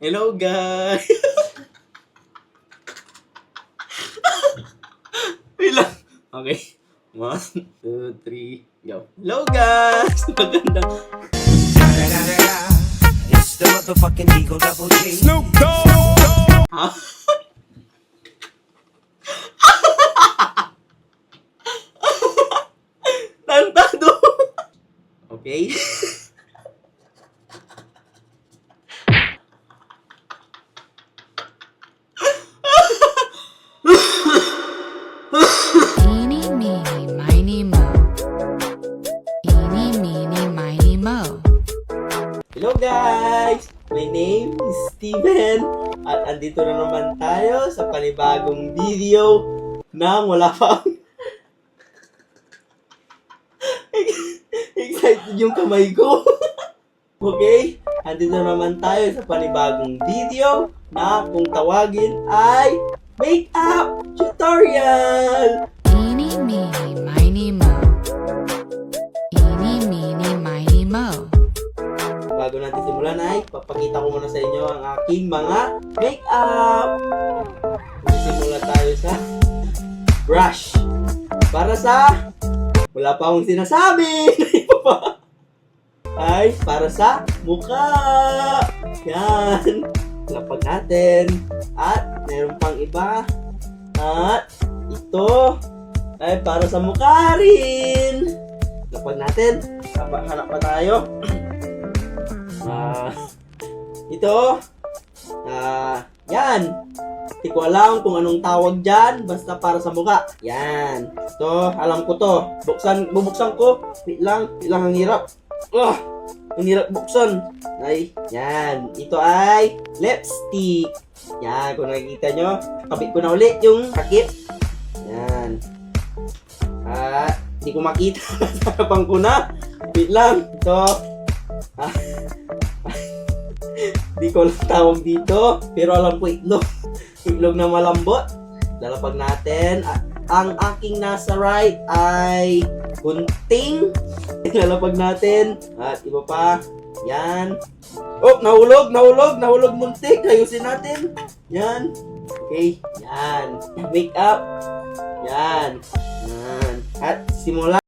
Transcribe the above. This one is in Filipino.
Hello guys! Wait lang. Okay. 1, 2, 3, go. Hello guys! Magandang... It's the motherfucking Eagle Double G. Snoop Dogg. Ha? Tantado! Okay. Eeny, meeny, miny, mo. Eeny, meeny, miny, mo. Hello guys! My name is Steven at andito na naman tayo sa panibagong video na wala pa excited yung kamay ko. Okay? Andito na naman tayo sa panibagong video na kung tawagin ay makeup tutorial! Eeny, meeny, miny, mo. Eeny, meeny, miny, mo. Bago natin simulan ay papakita ko muna sa inyo ang aking mga makeup. Simula tayo sa brush. Para sa wala pa akong sinasabi. Ay para sa mukha. Yan. Lapag natin. At meron pang iba. At ito ay para sa mukha rin. Lapag natin. Hanap pa tayo. Ito, yan. Hindi ko alam kung anong tawag dyan, basta para sa mukha. Yan. Ito, alam ko to. Bubuksan ko. Wait lang ang hirap. Ang hirap buksan. Ay, yan. Ito ay lipstick. Yan, kung nakikita nyo, kabit ko na ulit yung takip. Yan. Hindi ko makita. Sa harapan ko na. Wait lang. Ito. Di ko alam tawag dito, pero alam ko itlog. Itlog na malambot. Lalapag natin. Ang aking nasa right ay gunting. Lalapag natin. At iba pa. Yan. Oh, nahulog muntik. Ayusin natin. Yan. Okay. Yan. Make up. Yan. Yan. At simula.